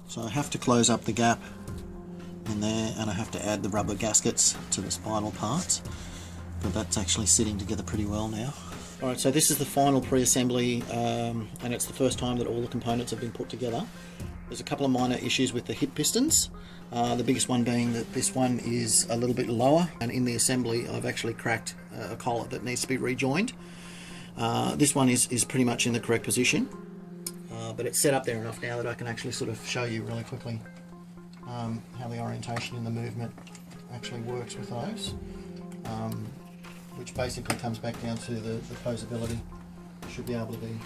So I have to close up the gap in there, and I have to add the rubber gaskets to the spinal parts, but that's actually sitting together pretty well now. Alright, so this is the final pre-assembly, and it's the first time that all the components have been put together. There's a couple of minor issues with the hip pistons, the biggest one being that this one is a little bit lower, and in the assembly I've actually cracked a collar that needs to be rejoined. This one is pretty much in the correct position, but it's set up there enough now that I can actually sort of show you really quickly how the orientation in the movement actually works with those, which basically comes back down to the posability. Should be able to be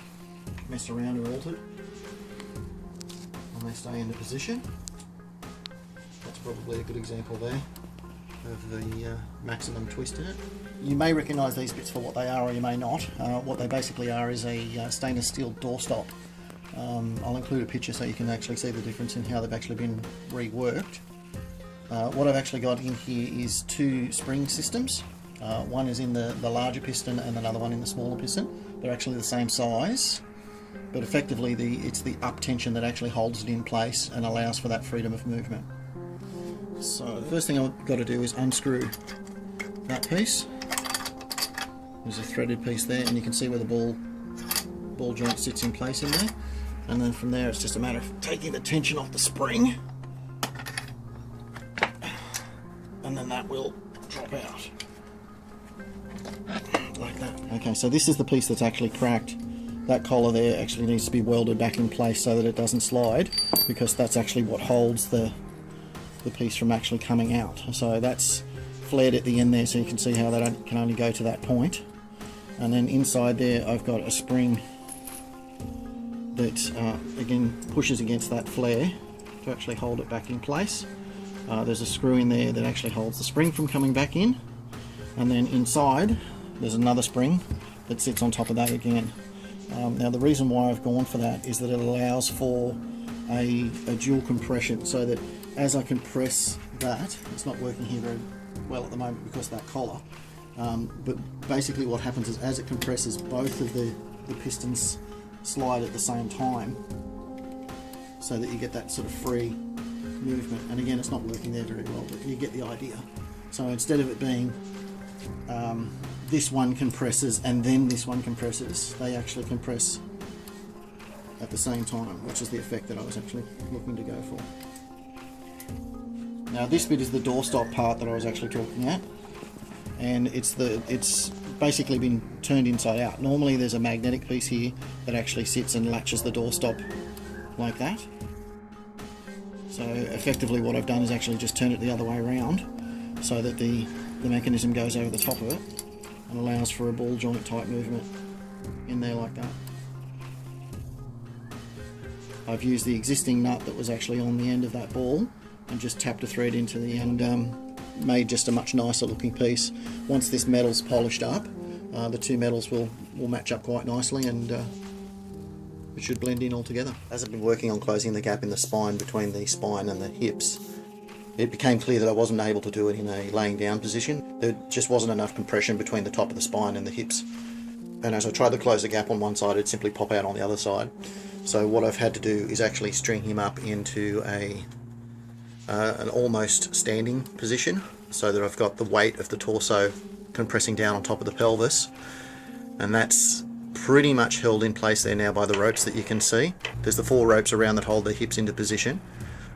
messed around or altered when they stay into position. That's probably a good example there of the maximum twist in it. You may recognise these bits for what they are, or you may not. What they basically are is a stainless steel doorstop. I'll include a picture so you can actually see the difference in how they've actually been reworked. What I've actually got in here is two spring systems. One is in the larger piston and another one in the smaller piston. They're actually the same size, but effectively it's the up tension that actually holds it in place and allows for that freedom of movement. So the first thing I've got to do is unscrew that piece. There's a threaded piece there, and you can see where the ball joint sits in place in there. And then from there it's just a matter of taking the tension off the spring, and then that will drop out like that. Okay, so this is the piece that's actually cracked. That collar there actually needs to be welded back in place so that it doesn't slide, because that's actually what holds the piece from actually coming out. So that's flared at the end there, so you can see how that can only go to that point. And then inside there I've got a spring that again pushes against that flare to actually hold it back in place. There's a screw in there that actually holds the spring from coming back in, and then inside there's another spring that sits on top of that again. Now the reason why I've gone for that is that it allows for a dual compression, so that as I compress that, it's not working here very well at the moment because of that collar, but basically what happens is as it compresses, both of the pistons slide at the same time, so that you get that sort of free movement. And again, it's not working there very well, but you get the idea. So instead of it being this one compresses and then this one compresses, they actually compress at the same time, which is the effect that I was actually looking to go for. Now this bit is the doorstop part that I was actually talking at, and it's basically been turned inside out. Normally there's a magnetic piece here that actually sits and latches the doorstop like that. So effectively what I've done is actually just turn it the other way around, so that the mechanism goes over the top of it and allows for a ball joint type movement in there like that. I've used the existing nut that was actually on the end of that ball and just tapped a thread into the end, made just a much nicer looking piece. Once this metal's polished up, the two metals will match up quite nicely, and it should blend in all together. As I've been working on closing the gap in the spine between the spine and the hips, it became clear that I wasn't able to do it in a laying down position. There just wasn't enough compression between the top of the spine and the hips, and as I tried to close the gap on one side, it'd simply pop out on the other side. So what I've had to do is actually string him up into an almost standing position, so that I've got the weight of the torso compressing down on top of the pelvis, and that's pretty much held in place there now by the ropes that you can see. There's the 4 ropes around that hold the hips into position,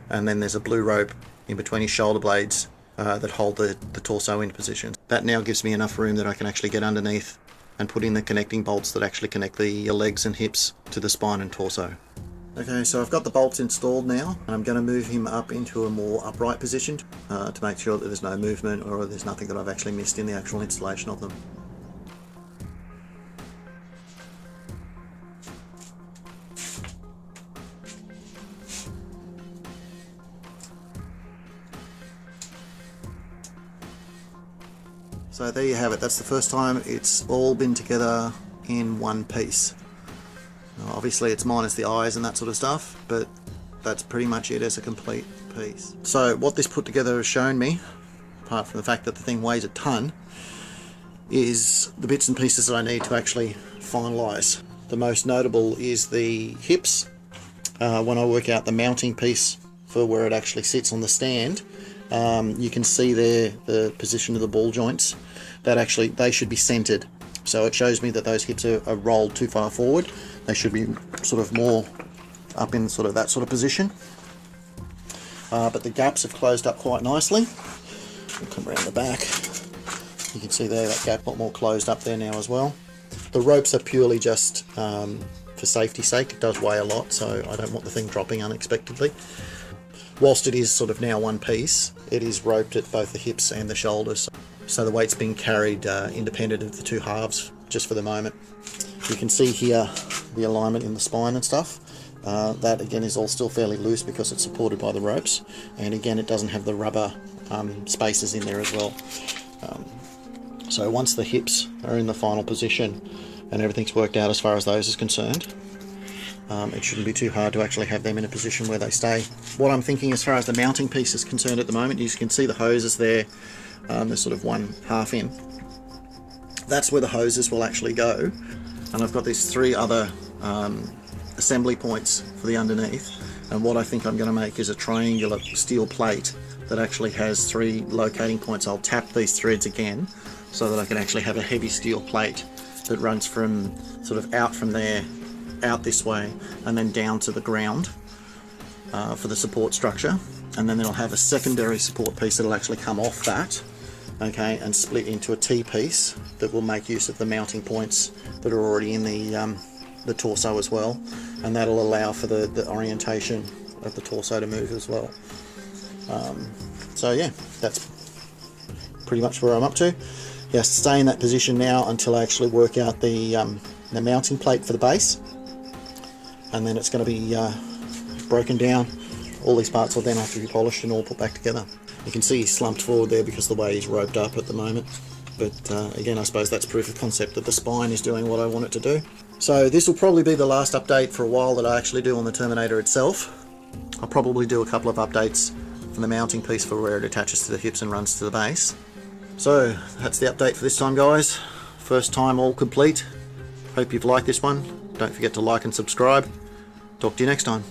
and then there's a blue rope in between his shoulder blades that hold the torso into position. That now gives me enough room that I can actually get underneath and put in the connecting bolts that actually connect the legs and hips to the spine and torso. Okay, so I've got the bolts installed now. I'm going to move him up into a more upright position to make sure that there's no movement or there's nothing that I've actually missed in the actual installation of them. So there you have it. That's the first time it's all been together in one piece. Now, obviously it's minus the eyes and that sort of stuff, but that's pretty much it as a complete piece. So what this put together has shown me, apart from the fact that the thing weighs a ton, is the bits and pieces that I need to actually finalise. The most notable is the hips when I work out the mounting piece for where it actually sits on the stand, you can see there the position of the ball joints, that actually they should be centered. So it shows me that those hips are rolled too far forward. They should be sort of more up in sort of that sort of position. But the gaps have closed up quite nicely. We'll come around the back. You can see there that gap a lot more closed up there now as well. The ropes are purely just for safety's sake. It does weigh a lot, so I don't want the thing dropping unexpectedly. Whilst it is sort of now one piece, it is roped at both the hips and the shoulders, so the weight's being carried independent of the two halves just for the moment. You can see here the alignment in the spine and stuff. That again is all still fairly loose because it's supported by the ropes, and again it doesn't have the rubber spaces in there as well. So once the hips are in the final position and everything's worked out as far as those is concerned, it shouldn't be too hard to actually have them in a position where they stay. What I'm thinking as far as the mounting piece is concerned at the moment, you can see the hoses there. There's sort of one half in. That's where the hoses will actually go, and I've got these three other assembly points for the underneath, and what I think I'm going to make is a triangular steel plate that actually has three locating points. I'll tap these threads again so that I can actually have a heavy steel plate that runs from sort of out from there, out this way, and then down to the ground for the support structure. And then it'll have a secondary support piece that'll actually come off that, okay, and split into a T-piece that will make use of the mounting points that are already in the torso as well, and that'll allow for the orientation of the torso to move as well. So yeah, that's pretty much where I'm up to. Yeah, stay in that position now until I actually work out the mounting plate for the base, and then it's going to be broken down. All these parts will then have to be polished and all put back together. You can see he's slumped forward there because the way he's roped up at the moment, but again I suppose that's proof of concept that the spine is doing what I want it to do. So this will probably be the last update for a while that I actually do on the Terminator itself. I'll probably do a couple of updates from the mounting piece for where it attaches to the hips and runs to the base. So that's the update for this time, guys. First time all complete. Hope you've liked this one. Don't forget to like and subscribe. Talk to you next time.